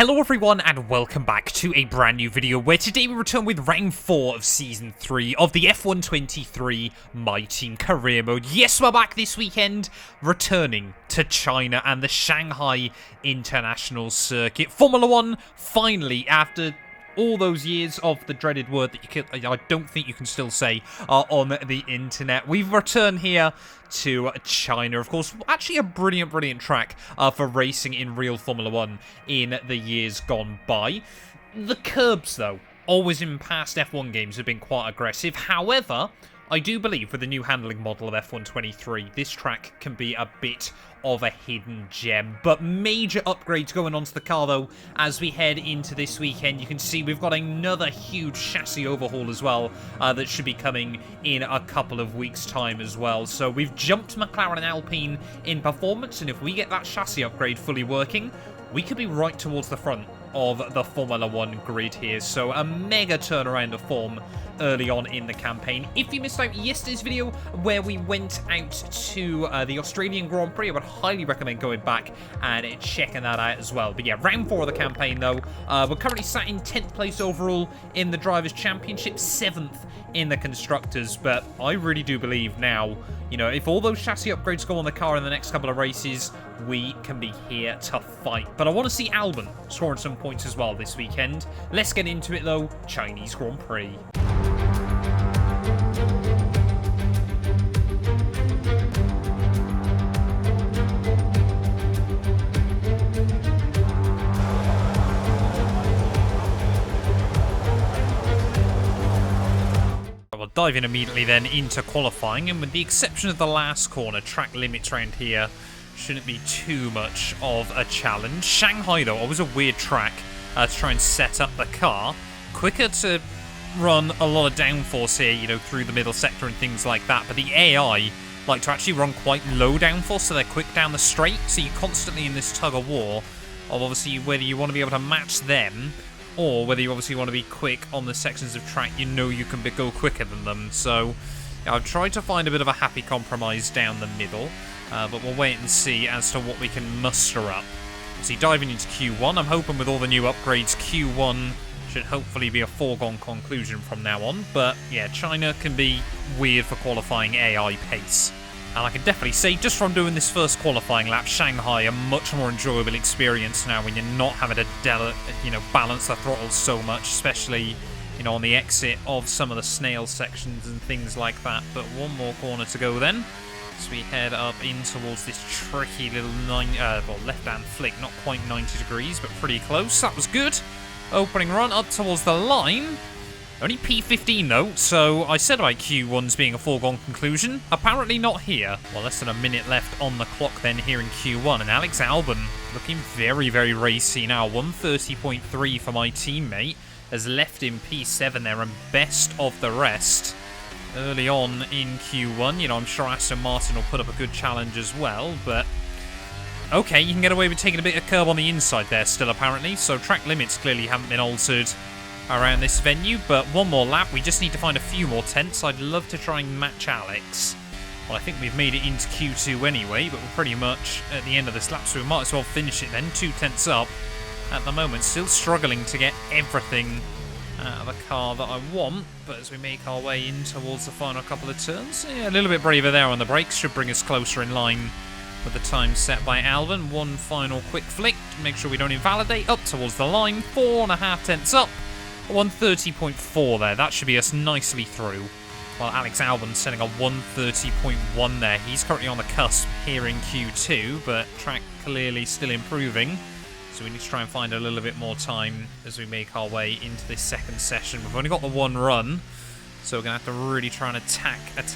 Hello everyone and welcome back to a brand new video where today we return with round 4 of season 3 of the F123 My Team career mode. Yes, we're back this weekend, returning to China and the Shanghai International Circuit. Formula 1 finally, after all those years of the dreaded word that I don't think you can still say on the internet, we've returned here to China. Of course, actually a brilliant track for racing in real Formula 1 in the years gone by. The curbs, though, always in past F1 games have been quite aggressive. However, I do believe with the new handling model of F123, this track can be a bit of a hidden gem. But major upgrades going onto the car, though, as we head into this weekend. You can see we've got another huge chassis overhaul as well that should be coming in a couple of weeks' time as well. So we've jumped McLaren and Alpine in performance, and if we get that chassis upgrade fully working, we could be right towards the front of the Formula 1 grid here. So a mega turnaround of form early on in the campaign. If you missed out yesterday's video where we went out to the Australian Grand Prix, I would highly recommend going back and checking that out as well. But yeah, round 4 of the campaign though. We're currently sat in 10th place overall in the Drivers' Championship, 7th in the Constructors. But I really do believe now, you know, if all those chassis upgrades go on the car in the next couple of races, we can be here to fight. But I want to see Albon scoring some points as well this weekend. Let's get into it though. Chinese Grand Prix. We'll dive in immediately then into qualifying, and with the exception of the last corner, track limits around here shouldn't be too much of a challenge. Shanghai, though, always a weird track to try and set up the car. Quicker to run a lot of downforce here, you know, through the middle sector and things like that, but the AI like to actually run quite low downforce, so they're quick down the straight, so you're constantly in this tug-of-war of obviously whether you want to be able to match them or whether you obviously want to be quick on the sections of track you know you can go quicker than them. So I've tried to find a bit of a happy compromise down the middle, but we'll wait and see as to what we can muster up. See, diving into Q1, I'm hoping with all the new upgrades, Q1 should hopefully be a foregone conclusion from now on. But yeah, China can be weird for qualifying AI pace. And I can definitely say, just from doing this first qualifying lap, Shanghai a much more enjoyable experience now when you're not having to, balance the throttle so much, especially, you know, on the exit of some of the snail sections and things like that. But one more corner to go then, as we head up in towards this tricky little left-hand flick, not quite 90 degrees, but pretty close. That was good. Opening run up towards the line. Only P15 though, so I said about Q1's being a foregone conclusion. Apparently not here. Well, less than a minute left on the clock then here in Q1, and Alex Albon looking very racy now. 130.3 for my teammate, has left him P7 there and best of the rest. Early on in Q1, you know, I'm sure Aston Martin will put up a good challenge as well, but okay, you can get away with taking a bit of curb on the inside there still apparently, so track limits clearly haven't been altered around this venue, but one more lap. We just need to find a few more tenths. I'd love to try and match Alex. Well, I think we've made it into Q2 anyway, but we're pretty much at the end of this lap, so we might as well finish it then. 2 tenths up at the moment. Still struggling to get everything out of the car that I want, but as we make our way in towards the final couple of turns, yeah, a little bit braver there on the brakes, should bring us closer in line with the time set by Albon. One final quick flick to make sure we don't invalidate. Up towards the line, 4.5 tenths up. 130.4 there. That should be us nicely through. While Alex Albon setting a 130.1 there. He's currently on the cusp here in Q2, but track clearly still improving. So we need to try and find a little bit more time as we make our way into this second session. We've only got the one run, so we're going to have to really try and attack, and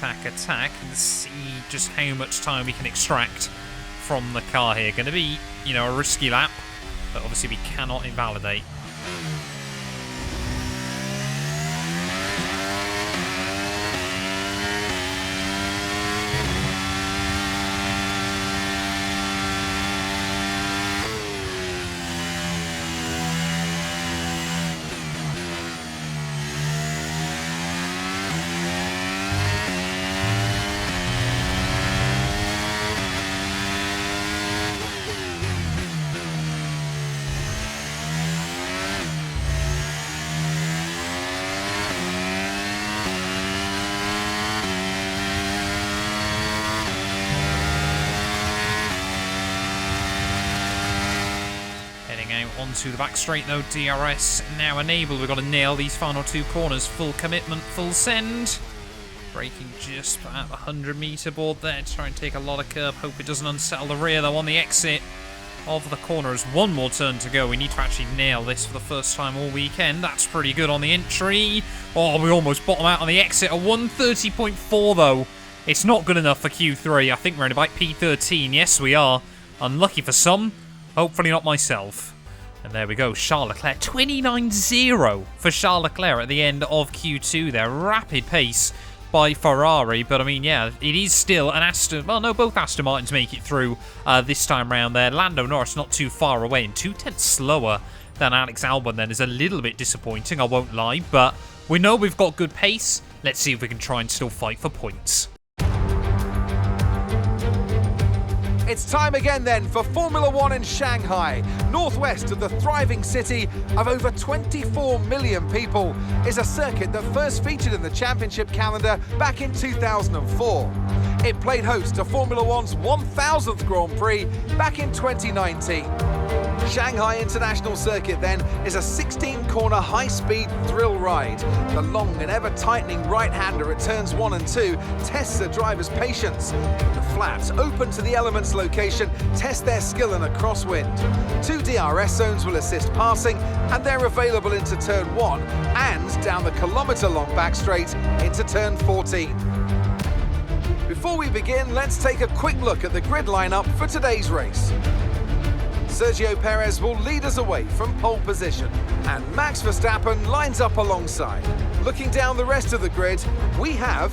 see just how much time we can extract from the car here. Going to be, you know, a risky lap, but obviously we cannot invalidate. Getting out onto the back straight though, DRS now enabled. We've got to nail these final 2 corners. Full commitment, full send. Braking just at the 100-meter board there to try and take a lot of curb. Hope it doesn't unsettle the rear though on the exit of the corner. There's one more turn to go. We need to actually nail this for the first time all weekend. That's pretty good on the entry. Oh, we almost bottom out on the exit. A 130.4 though. It's not good enough for Q3. I think we're in about P13. Yes, we are. Unlucky for some. Hopefully not myself. And there we go. Charles Leclerc. 29.0 for Charles Leclerc at the end of Q2 there. Rapid pace by Ferrari, but I mean, yeah, it is still an Aston... Well, no, both Aston Martins make it through this time round there. Lando Norris not too far away and 2/10 slower than Alex Albon then is a little bit disappointing, I won't lie, but we know we've got good pace. Let's see if we can try and still fight for points. It's time again then for Formula One in Shanghai. Northwest of the thriving city of over 24 million people is a circuit that first featured in the championship calendar back in 2004. It played host to Formula One's 1000th Grand Prix back in 2019. Shanghai International Circuit then is a 16-corner high-speed thrill ride. The long and ever-tightening right-hander at turns 1 and 2 tests a driver's patience. The flats open to the elements location test their skill in a crosswind. 2 DRS zones will assist passing, and they're available into turn 1 and down the kilometre-long back straight into turn 14. Before we begin, let's take a quick look at the grid lineup for today's race. Sergio Perez will lead us away from pole position, and Max Verstappen lines up alongside. Looking down the rest of the grid, we have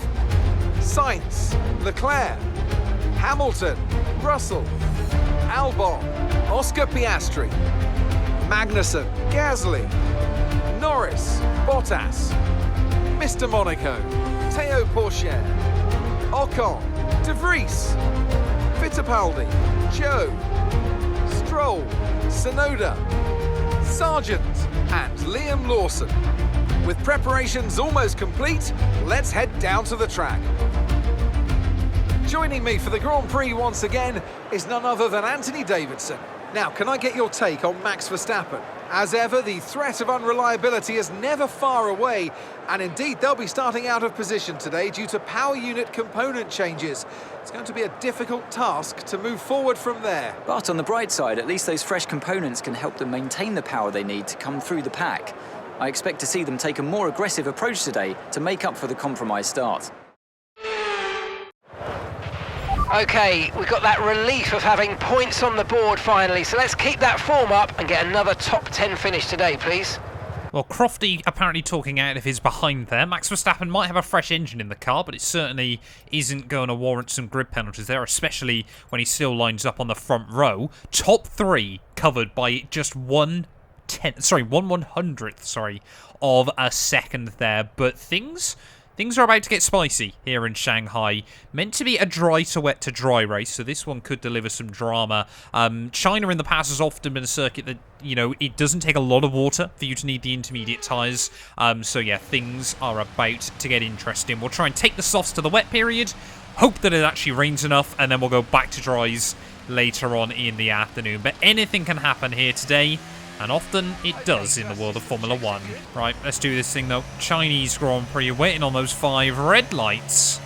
Sainz, Leclerc, Hamilton, Russell, Albon, Oscar Piastri, Magnussen, Gasly, Norris, Bottas, Mr. Monaco, Théo Pourchaire, Ocon, De Vries, Fittipaldi, Joe, Stroll, Tsunoda, Sargent and Liam Lawson. With preparations almost complete, let's head down to the track. Joining me for the Grand Prix once again is none other than Anthony Davidson. Now, can I get your take on Max Verstappen? As ever, the threat of unreliability is never far away, and indeed they'll be starting out of position today due to power unit component changes. It's going to be a difficult task to move forward from there. But on the bright side, at least those fresh components can help them maintain the power they need to come through the pack. I expect to see them take a more aggressive approach today to make up for the compromised start. Okay, we've got that relief of having points on the board finally, so let's keep that form up and get another top 10 finish today, please. Well, Crofty apparently talking out of his behind there. Max Verstappen might have a fresh engine in the car, but it certainly isn't going to warrant some grid penalties there, especially when he still lines up on the front row. Top 3 covered by just 1/100th of a second there, but things are about to get spicy here in Shanghai. Meant to be a dry to wet to dry race, so this one could deliver some drama. China in the past has often been a circuit that, you know, it doesn't take a lot of water for you to need the intermediate tyres. So yeah, things are about to get interesting. We'll try and take the softs to the wet period, hope that it actually rains enough, and then we'll go back to dries later on in the afternoon. But anything can happen here today. And often it does in the world of Formula One. Right, let's do this thing though. Chinese Grand Prix, waiting on those 5 red lights.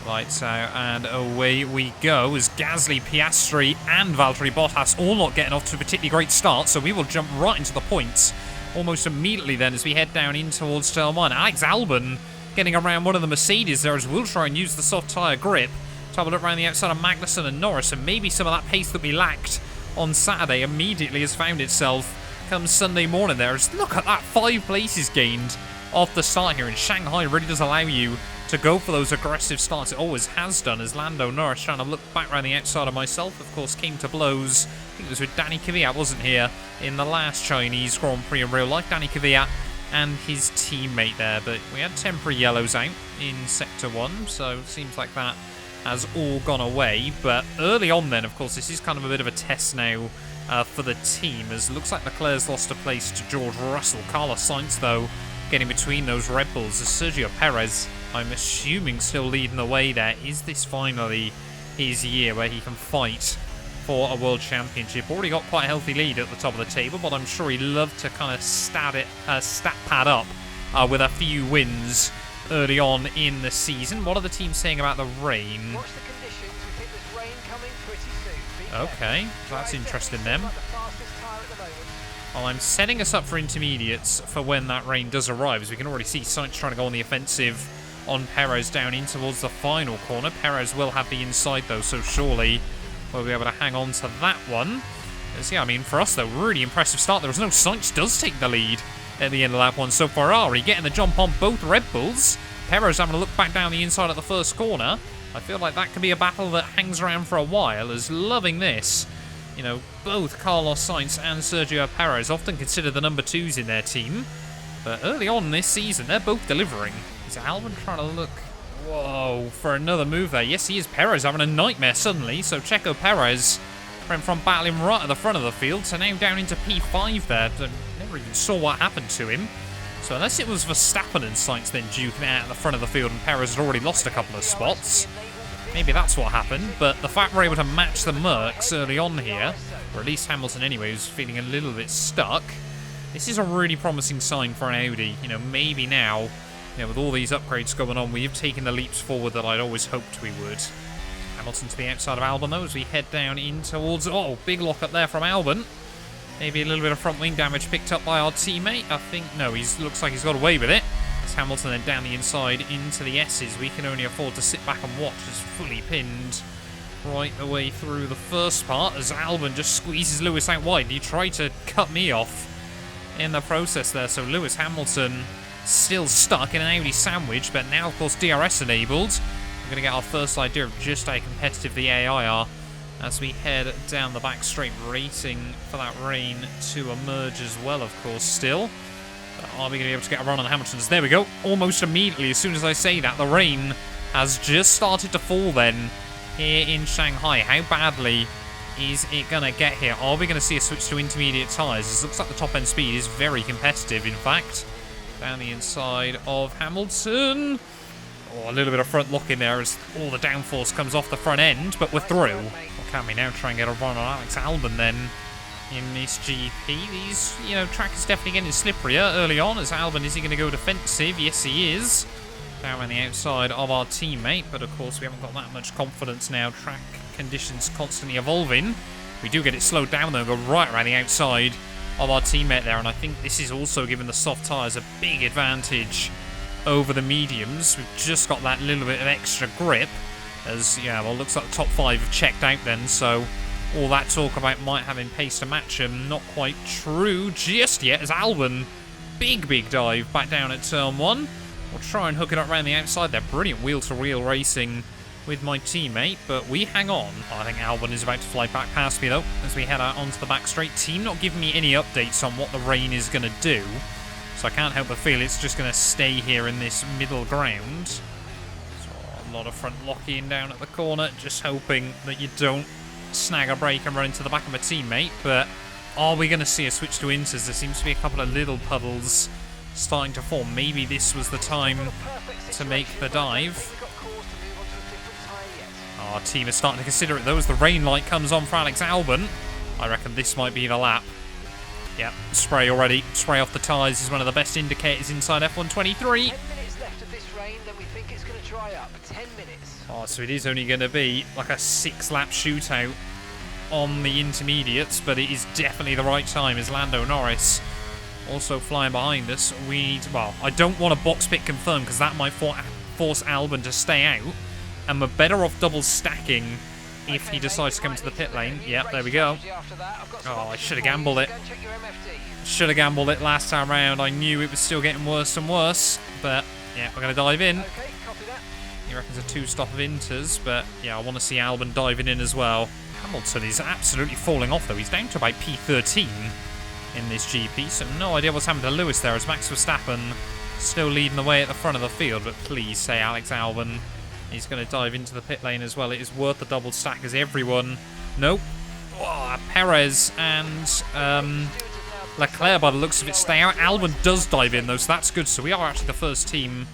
Lights out and away we go as Gasly, Piastri and Valtteri Bottas all not getting off to a particularly great start. So we will jump right into the points almost immediately then as we head down in towards turn 1. Alex Albon getting around one of the Mercedes there as we'll try and use the soft tyre grip. To have a look around the outside of Magnussen and Norris, and maybe some of that pace that we lacked on Saturday immediately has found itself come Sunday morning there. Just look at that, 5 places gained off the start here, and Shanghai really does allow you to go for those aggressive starts. It always has done, as Lando Norris trying to look back around the outside of myself, of course, came to blows. I think it was with Danny Kvyat, wasn't here, in the last Chinese Grand Prix in real life. Danny Kvyat and his teammate there, but we had temporary yellows out in Sector 1, so it seems like that has all gone away. But early on then, of course, this is kind of a bit of a test now for the team, as it looks like Leclerc's lost a place to George Russell. Carlos Sainz, though, getting between those Red Bulls, as Sergio Perez, I'm assuming, still leading the way there. Is this finally his year where he can fight for a World Championship. Already got quite a healthy lead at the top of the table, but I'm sure he'd love to kind of stat pad up with a few wins early on in the season. What are the teams saying about the rain? Watch the conditions. We think there's rain coming pretty soon. Okay, that's interesting then. Well, I'm setting us up for intermediates for when that rain does arrive, as we can already see Sainz trying to go on the offensive on Perez down in towards the final corner. Perez will have the inside though, so surely we'll be able to hang on to that one. As, yeah, I mean, for us though, really impressive start. There was no Sainz does take the lead at the end of lap 1. So Ferrari getting the jump on both Red Bulls. Perez having a look back down the inside at the first corner. I feel like that could be a battle that hangs around for a while, as loving this. You know, both Carlos Sainz and Sergio Perez often considered the number 2s in their team. But early on this season, they're both delivering. Is Albon trying to look... Whoa, for another move there. Yes, he is. Perez having a nightmare suddenly. So Checo Perez went from battling right at the front of the field to now down into P5 there. Never even saw what happened to him. So unless it was Verstappen and Sainz then duking out at the front of the field and Perez had already lost a couple of spots, maybe that's what happened. But the fact we're able to match the Mercs early on here, or at least Hamilton anyway, who's feeling a little bit stuck, this is a really promising sign for an Audi. You know, maybe now, you know, with all these upgrades going on, we've taken the leaps forward that I'd always hoped we would. Hamilton to the outside of Albon though, as we head down in towards... Oh, big lock up there from Albon. Maybe a little bit of front wing damage picked up by our teammate. I think, no, looks like he's got away with it. As Hamilton then down the inside into the S's. We can only afford to sit back and watch as fully pinned right the way through the first part, as Albon just squeezes Lewis out wide. He tried to cut me off in the process there, so Lewis Hamilton still stuck in an Audi sandwich, but now of course DRS enabled. We're going to get our first idea of just how competitive the AI are as we head down the back straight, racing for that rain to emerge as well, of course, still. But are we going to be able to get a run on Hamilton's? There we go. Almost immediately, as soon as I say that, the rain has just started to fall then here in Shanghai. How badly is it going to get here? Are we going to see a switch to intermediate tyres? It looks like the top end speed is very competitive, in fact. Down the inside of Hamilton. Oh, a little bit of front lock in there as all the downforce comes off the front end, but we're through. Or can we now try and get a run on Alex Albon then in this GP? These, you know, track is definitely getting slipperier early on as Albon, is he going to go defensive? Yes, he is. Down on the outside of our teammate, but of course we haven't got that much confidence now. Track conditions constantly evolving. We do get it slowed down though and go right around the outside of our teammate there, and I think this is also giving the soft tyres a big advantage over the mediums. We've just got that little bit of extra grip as, yeah, well, looks like the top 5 have checked out then, so all that talk about might having pace to match him, not quite true just yet, as Albon, big dive back down at turn 1. We'll try and hook it up around the outside there. Brilliant wheel-to-wheel racing with my teammate, but we hang on. I think Albon is about to fly back past me though as we head out onto the back straight. Team not giving me any updates on what the rain is going to do, so I can't help but feel it's just going to stay here in this middle ground. So a lot of front locking down at the corner, just hoping that you don't snag a break and run into the back of a teammate. But are we going to see a switch to inters? There seems to be a couple of little puddles starting to form. Maybe this was the time to make the dive. Our team is starting to consider it though as the rain light comes on for Alex Albon. I reckon this might be the lap. Yep, spray already. Spray off the tyres is one of the best indicators inside F123. 10 minutes left of this rain, then we think it's going to dry up. 10 minutes. Oh, so it is only going to be like a 6-lap shootout on the intermediates, but it is definitely the right time as Lando Norris also flying behind us. We need, well, I don't want a box pit confirmed because that might force Albon to stay out, and we're better off double stacking if he decides to come to the pit lane. Yep, there we go. Oh, I should have gambled it. Should have gambled it last time round. I knew it was still getting worse and worse, but yeah, we're going to dive in. He reckons a 2-stop of inters, but yeah, I want to see Albon diving in as well. Hamilton is absolutely falling off though. He's down to about P13 in this GP, so no idea what's happened to Lewis there as Max Verstappen still leading the way at the front of the field. But please say Alex Albon is going to dive into the pit lane as well. It is worth the double stack as everyone... Nope. Oh, Perez and Leclerc, by the looks of it, stay out. Albon does dive in though, so that's good. So we are actually the first team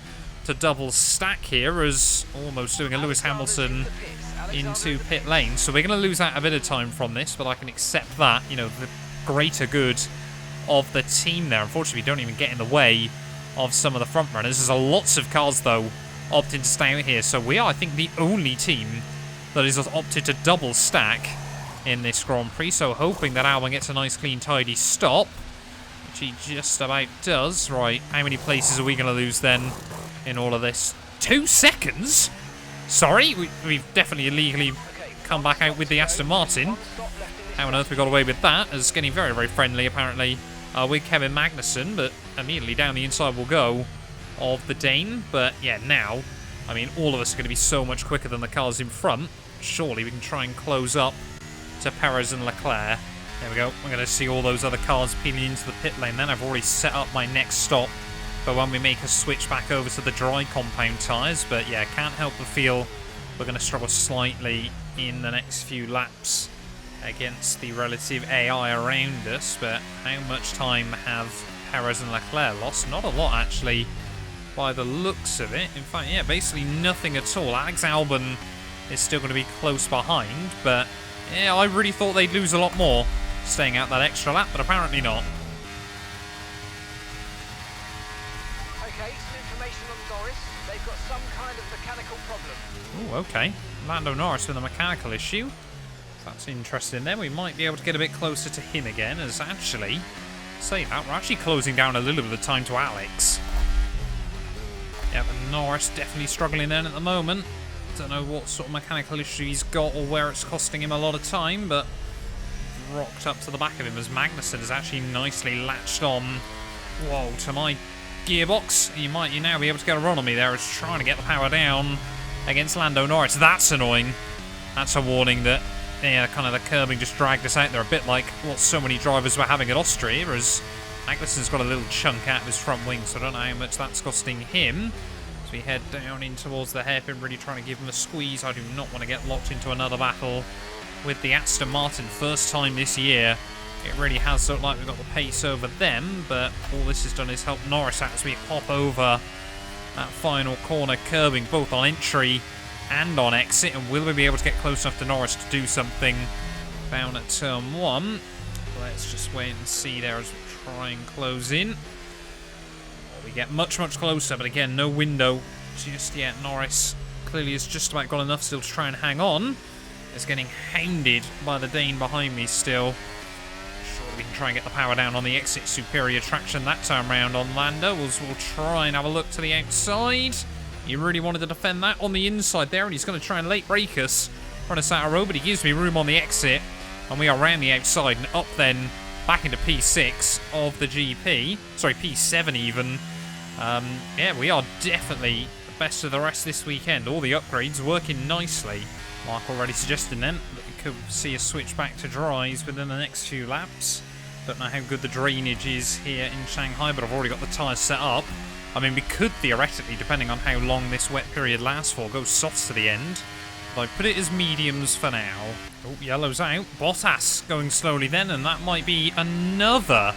to double stack here, as almost doing a Lewis Hamilton into pit lane. So we're going to lose out a bit of time from this, but I can accept that. You know, the greater good of the team there. Unfortunately, we don't even get in the way of some of the front runners. There's lots of cars, though, opting to stay out here. So we are, I think, the only team that has opted to double stack in this Grand Prix. So hoping that Albon gets a nice, clean, tidy stop, which he just about does. Right, how many places are we going to lose then in all of this? 2 seconds? Sorry, we've definitely illegally come back out with the Aston Martin. How on earth we got away with that? It's getting very, very friendly, apparently, with Kevin Magnussen, but immediately down the inside will go of the Dane. But yeah, now, I mean, all of us are going to be so much quicker than the cars in front. Surely we can try and close up to Perez and Leclerc. There we go. We're going to see all those other cars peeling into the pit lane then. I've already set up my next stop for when we make a switch back over to the dry compound tyres. But yeah, can't help but feel we're going to struggle slightly in the next few laps against the relative AI around us. But how much time have Perez and Leclerc lost? Not a lot, actually, by the looks of it. In fact, yeah, basically nothing at all. Alex Albon is still going to be close behind, but yeah, I really thought they'd lose a lot more staying out that extra lap, but apparently not. Okay, some information on Norris. They've got some kind of mechanical problem. Oh, okay. Lando Norris with a mechanical issue. That's interesting then. We might be able to get a bit closer to him again, as actually, say that, we're actually closing down a little bit of time to Alex. Yeah, but Norris definitely struggling then at the moment. Don't know what sort of mechanical issue he's got or where it's costing him a lot of time, but rocked up to the back of him as Magnussen is actually nicely latched on, whoa, to my gearbox. You might now be able to get a run on me there as trying to get the power down against Lando Norris. That's annoying. That's a warning that, yeah, kind of the curbing just dragged us out there, a bit like what so many drivers were having at Austria, as Magnussen's got a little chunk out of his front wing, so I don't know how much that's costing him. As we head down in towards the hairpin, really trying to give him a squeeze. I do not want to get locked into another battle with the Aston Martin. First time this year. It really has looked like we've got the pace over them, but all this has done is help Norris out as we hop over that final corner, curbing both on entry and on exit. And will we be able to get close enough to Norris to do something down at turn 1? Let's just wait and see there as we try and close in. We get much, much closer, but again, no window just yet. Norris clearly has just about got enough still to try and hang on. Is getting hounded by the Dane behind me still. Surely we can try and get the power down on the exit. Superior traction that time round on Lando. We'll try and have a look to the outside. He really wanted to defend that on the inside there, and he's going to try and late break us, run us out of road, but he gives me room on the exit, and we are around the outside and up then back into P6 of the GP. Sorry, P7 even. Yeah, we are definitely the best of the rest this weekend. All the upgrades working nicely. Mark already suggesting then that we could see a switch back to dries within the next few laps. Don't know how good the drainage is here in Shanghai, but I've already got the tyres set up. I mean, we could theoretically, depending on how long this wet period lasts for, go softs to the end. But I put it as mediums for now. Oh, yellow's out. Bottas going slowly then, and that might be another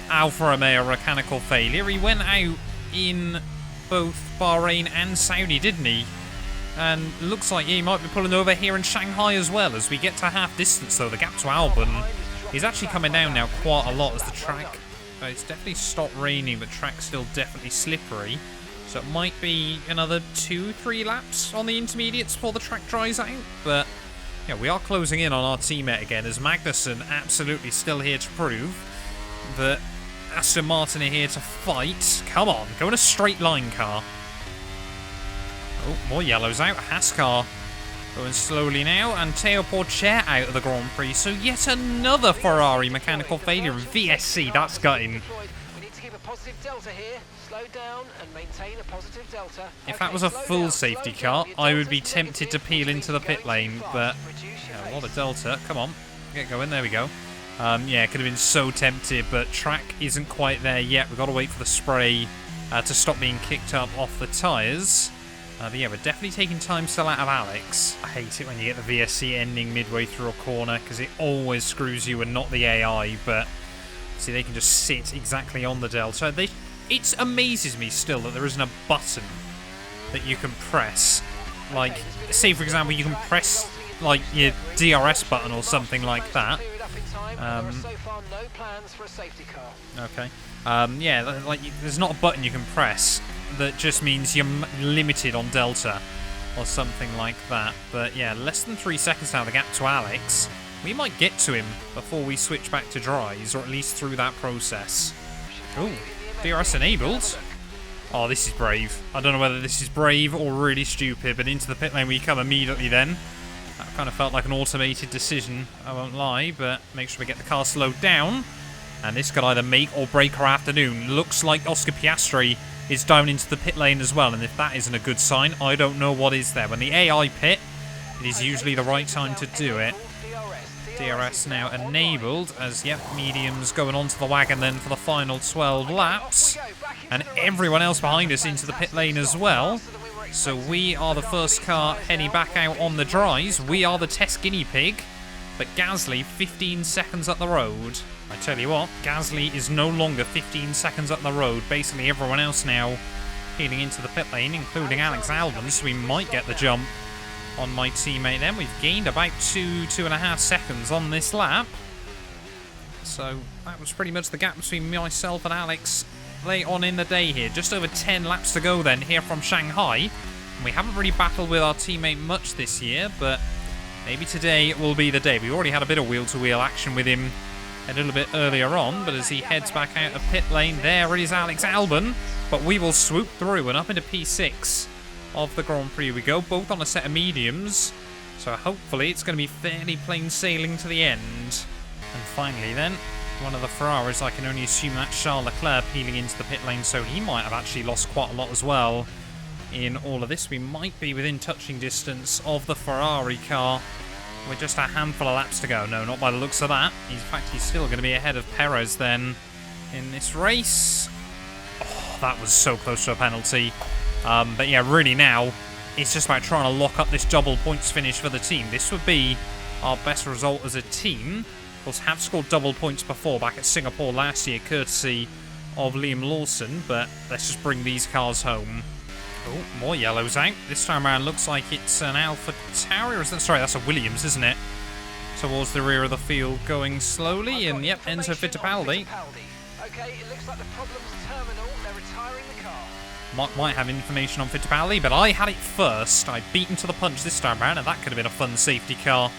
Alfa Romeo mechanical failure. He went out in both Bahrain and Saudi, didn't he? And looks like he might be pulling over here in Shanghai as well. As we get to half distance, though, the gap to Albon is actually coming down now quite a lot as the track... It's definitely stopped raining, but track's still definitely slippery. So it might be another 2-3 laps on the intermediates before the track dries out. But yeah, we are closing in on our teammate again, as Magnussen absolutely still here to prove that Aston Martin are here to fight. Come on, go in a straight line, car. Oh, more yellows out. Haskar going slowly now, and Teo Porcher out of the Grand Prix. So yet another Ferrari mechanical failure. VSC, that's gutting. We need to keep a positive delta here. Slow down and maintain a positive delta. If that was a full safety car, I would be tempted to peel into the pit lane, but yeah, a lot of delta. Come on, get going. There we go. Yeah, it could have been so tempted, but track isn't quite there yet. We've got to wait for the spray to stop being kicked up off the tyres. But yeah, we're definitely taking time still out of Alex. I hate it when you get the VSC ending midway through a corner, because it always screws you and not the AI. But see, they can just sit exactly on the delta. It amazes me still that there isn't a button that you can press Like, say for example, you can press like your DRS button or something like that. Okay. Yeah, like there's not a button you can press that just means you're limited on Delta or something like that. But yeah, less than 3 seconds now, the gap to Alex. We might get to him before we switch back to dries, or at least through that process. Ooh, DRS enabled. Oh, this is brave. I don't know whether this is brave or really stupid, but into the pit lane we come immediately then. That kind of felt like an automated decision, I won't lie, but make sure we get the car slowed down. And this could either make or break our afternoon. Looks like Oscar Piastri is down into the pit lane as well, and if that isn't a good sign, I don't know what is there. When the AI pit, it is usually the right time to do it. DRS now enabled as, yep, mediums going onto the wagon then for the final 12 laps. And everyone else behind us into the pit lane as well. So we are the first car heading back out on the dries. We are the test guinea pig. But Gasly 15 seconds up the road. I tell you what, Gasly is no longer 15 seconds up the road. Basically everyone else now heading into the pit lane, including Alex Albon, so we might get the jump on my teammate then. We've gained about 2.5 seconds on this lap. So that was pretty much the gap between myself and Alex late on in the day here. Just over 10 laps to go then here from Shanghai. And we haven't really battled with our teammate much this year, but maybe today will be the day. We already had a bit of wheel-to-wheel action with him a little bit earlier on, but as he heads back out of pit lane, there is Alex Albon. But we will swoop through and up into P6 of the Grand Prix we go, both on a set of mediums, so hopefully it's going to be fairly plain sailing to the end. And finally then, one of the Ferraris, I can only assume that's Charles Leclerc peeling into the pit lane, so he might have actually lost quite a lot as well in all of this. We might be within touching distance of the Ferrari car with just a handful of laps to go. No, not by the looks of that. In fact, he's still going to be ahead of Perez then in this race. Oh, that was so close to a penalty. But yeah, really now, it's just about trying to lock up this double points finish for the team. This would be our best result as a team. Of course, have scored double points before back at Singapore last year, courtesy of Liam Lawson. But let's just bring these cars home. Oh, more yellows out. This time around looks like it's an Alpha Tauri, or is that, sorry, that's a Williams, isn't it? Towards the rear of the field, going slowly, and yep, Enzo Fittipaldi. Okay, it looks like the problem's terminal. They're retiring the car. Might have information on Fittipaldi, but I had it first. I beat him to the punch this time around, and that could have been a fun safety car.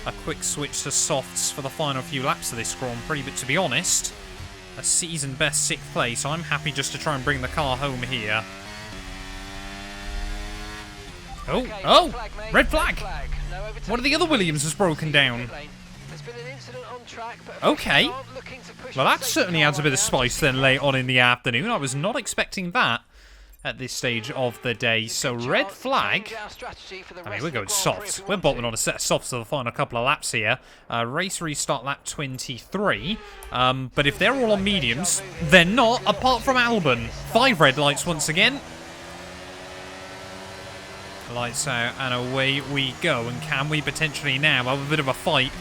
A quick switch to softs for the final few laps of this Grand Prix, but to be honest, a season best 6th place. I'm happy just to try and bring the car home here. Oh, Okay, oh, red flag. flag. No overtaking. One of the other Williams has broken down. There's been an incident on track, but Okay. officials aren't looking to push Well, the that safety certainly car adds a bit of right spice now. then late on in the afternoon. I was not expecting that at this stage of the day. So red flag. I mean, we're going soft. We're bolting on a set of softs for the final couple of laps here. Race restart lap 23. But if they're all on mediums, they're not, apart from Albon. 5 red lights once again. Lights out and away we go. And can we potentially now have a bit of a fight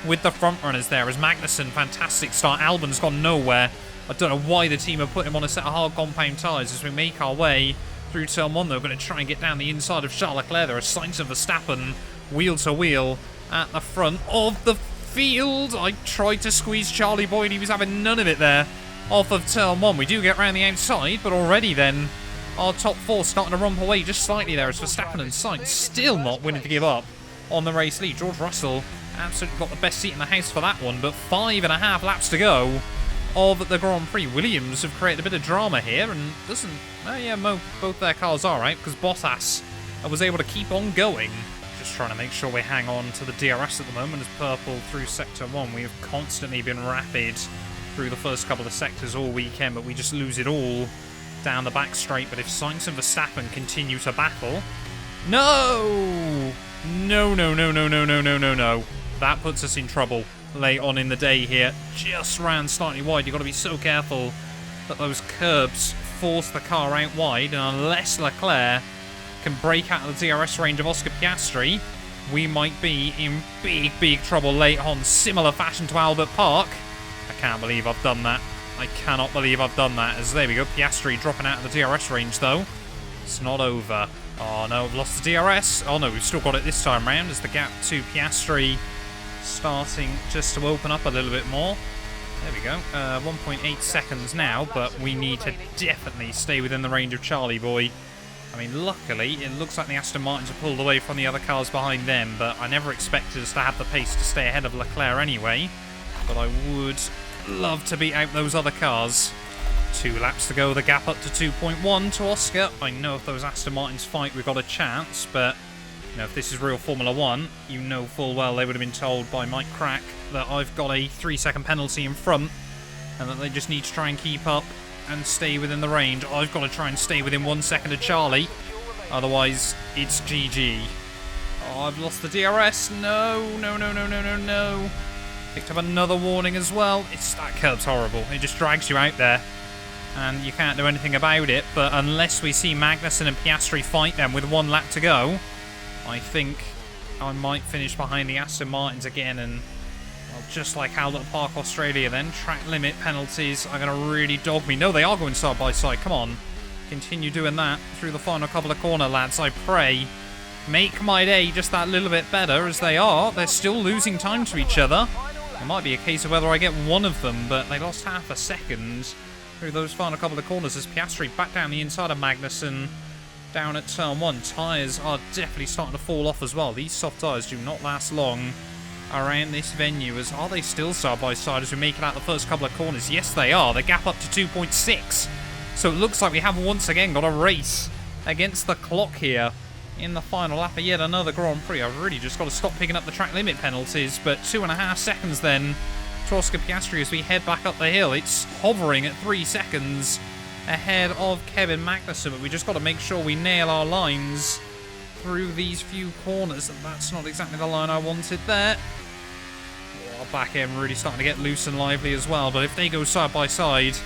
with the front runners there as Magnussen, fantastic start. Albon's gone nowhere. I don't know why the team have put him on a set of hard compound tyres as we make our way through turn 1. They're going to try and get down the inside of Charles Leclerc. There are signs of Verstappen wheel to wheel at the front of the field. I tried to squeeze Charlie Boyd. He was having none of it there off of turn 1. We do get round the outside, but already then our top 4 starting to rump away just slightly there as Verstappen and Sainz still not willing to give up on the race lead. George Russell absolutely got the best seat in the house for that one, but 5.5 laps to go of the Grand Prix. Williams have created a bit of drama here, and doesn't... Oh yeah, both their cars are right, because Bottas was able to keep on going. Just trying to make sure we hang on to the DRS at the moment as purple through Sector 1. We have constantly been rapid through the first couple of sectors all weekend, but we just lose it all down the back straight. But if Sainz and Verstappen continue to battle... No! No. That puts us in trouble late on in the day here. Just ran slightly wide. You've got to be so careful that those curbs force the car out wide. And unless Leclerc can break out of the DRS range of Oscar Piastri, we might be in big trouble late on. Similar fashion to Albert Park. I can't believe I've done that. I cannot believe I've done that. As there we go, Piastri dropping out of the DRS range though. It's not over. Oh no, we've lost the DRS. Oh no, we've still got it this time round as the gap to Piastri starting just to open up a little bit more. There we go. 1.8 seconds now, but we need to definitely stay within the range of Charlie Boy. I mean, luckily, it looks like the Aston Martins are pulled away from the other cars behind them, but I never expected us to have the pace to stay ahead of Leclerc anyway. But I would love to beat out those other cars. 2 laps to go, the gap up to 2.1 to Oscar. I know if those Aston Martins fight, we've got a chance, but you know, if this is real Formula 1, you know full well they would have been told by Mike Crack that I've got a 3-second penalty in front and that they just need to try and keep up and stay within the range. I've got to try and stay within 1 second of Charlie, otherwise it's GG. Oh, I've lost the DRS. No, no, no, no, no, no, no. Picked up another warning as well. That curb's horrible. It just drags you out there and you can't do anything about it, but unless we see Magnussen and Piastri fight them with 1 lap to go, I think I might finish behind the Aston Martins again, and well, just like Albert Park, Australia then, track limit penalties are going to really dog me. No, they are going side by side. Come on. Continue doing that through the final couple of corner, lads. I pray. Make my day just that little bit better, as they are. They're still losing time to each other. It might be a case of whether I get one of them, but they lost half a second through those final couple of corners as Piastri back down the inside of Magnussen. Down at turn 1, tyres are definitely starting to fall off as well. These soft tyres do not last long around this venue. As are they still side by side as we make it out the first couple of corners? Yes, they are. The gap up to 2.6. So it looks like we have once again got a race against the clock here in the final lap of yet another Grand Prix. I've really just got to stop picking up the track limit penalties. But 2.5 seconds then to Oscar Piastri as we head back up the hill. It's hovering at 3 seconds ahead of Kevin Magnussen, but we just got to make sure we nail our lines through these few corners, and that's not exactly the line I wanted there. Our back end really starting to get loose and lively as well, but if they go side by side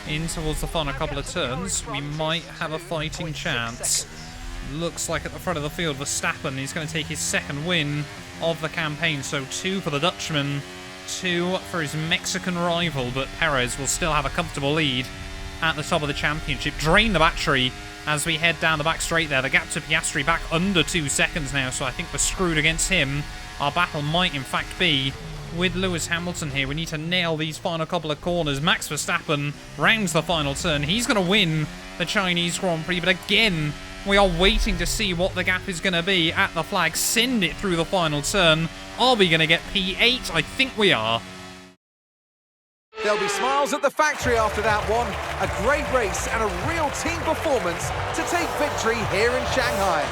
in towards the final couple of turns, we might have a fighting chance. Looks like at the front of the field, Verstappen is going to take his 2nd win of the campaign, so 2 for the Dutchman, 2 for his Mexican rival, but Perez will still have a comfortable lead at the top of the championship. Drain the battery as we head down the back straight there. The gap to Piastri back under 2 seconds now, so I think we're screwed against him. Our battle might in fact be with Lewis Hamilton here. We need to nail these final couple of corners. Max Verstappen rounds the final turn. He's going to win the Chinese Grand Prix, but again, we are waiting to see what the gap is going to be at the flag. Send it through the final turn. Are we going to get P8? I think we are. There'll be smiles at the factory after that one. A great race and a real team performance to take victory here in Shanghai.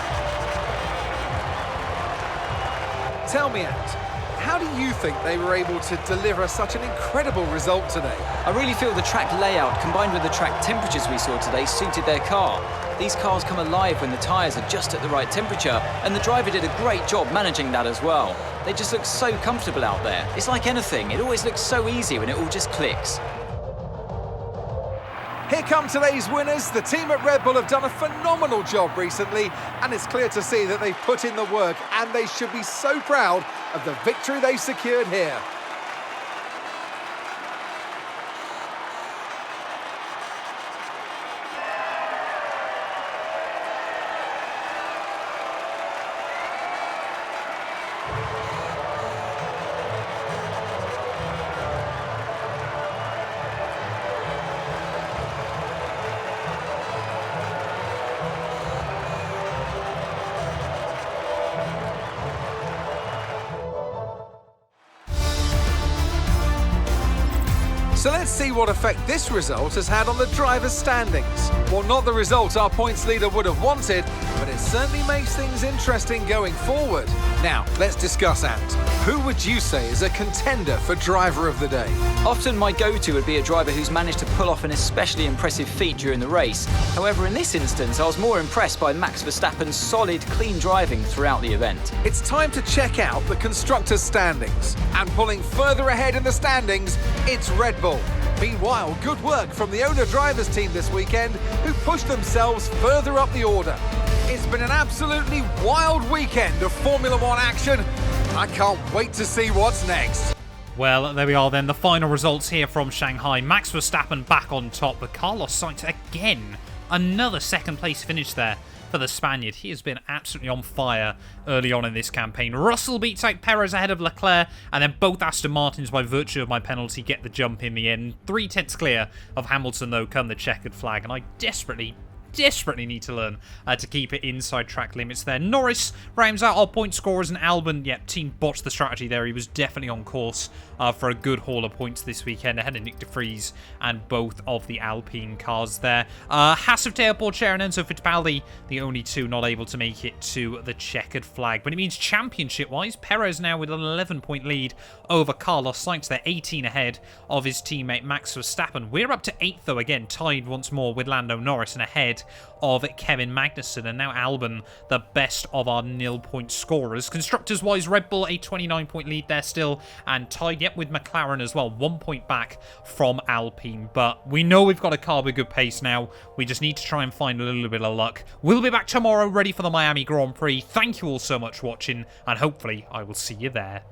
Tell me, Ant, how do you think they were able to deliver such an incredible result today? I really feel the track layout combined with the track temperatures we saw today suited their car. These cars come alive when the tyres are just at the right temperature, and the driver did a great job managing that as well. They just look so comfortable out there. It's like anything, it always looks so easy when it all just clicks. Here come today's winners. The team at Red Bull have done a phenomenal job recently, and it's clear to see that they've put in the work, and they should be so proud of the victory they've secured here. So let's see what effect this result has had on the drivers' standings. Well, not the result our points leader would have wanted, but it certainly makes things interesting going forward. Now, let's discuss, Ant. Who would you say is a contender for driver of the day? Often my go-to would be a driver who's managed to pull off an especially impressive feat during the race. However, in this instance, I was more impressed by Max Verstappen's solid, clean driving throughout the event. It's time to check out the constructors' standings. And pulling further ahead in the standings, it's Red Bull. Meanwhile, good work from the owner-drivers team this weekend, who pushed themselves further up the order. It's been an absolutely wild weekend of Formula 1 action. I can't wait to see what's next. Well, there we are then. The final results here from Shanghai. Max Verstappen back on top, but Carlos Sainz again. Another second place finish there for for the Spaniard. He has been absolutely on fire early on in this campaign. Russell beats out Perez ahead of Leclerc, and then both Aston Martins, by virtue of my penalty, get the jump in the end. 3/10 clear of Hamilton, though, come the checkered flag, and I desperately need to learn to keep it inside track limits there. Norris rounds out our point scorers, and Albon, yep, team botched the strategy there. He was definitely on course for a good haul of points this weekend ahead of Nick de Vries and both of the Alpine cars there. Haas of Teo Porcher and Enzo Fittipaldi, the only two not able to make it to the checkered flag. But it means championship-wise, Perez now with an 11-point lead over Carlos Sainz. They're 18 ahead of his teammate Max Verstappen. We're up to 8th, though, again, tied once more with Lando Norris and ahead of Kevin Magnussen, and now Albon, the best of our nil-point scorers. Constructors-wise, Red Bull, a 29-point lead there still, and tied yet with McLaren as well, 1 point back from Alpine. But we know we've got a car with good pace now. We just need to try and find a little bit of luck. We'll be back tomorrow, ready for the Miami Grand Prix. Thank you all so much for watching, and hopefully I will see you there.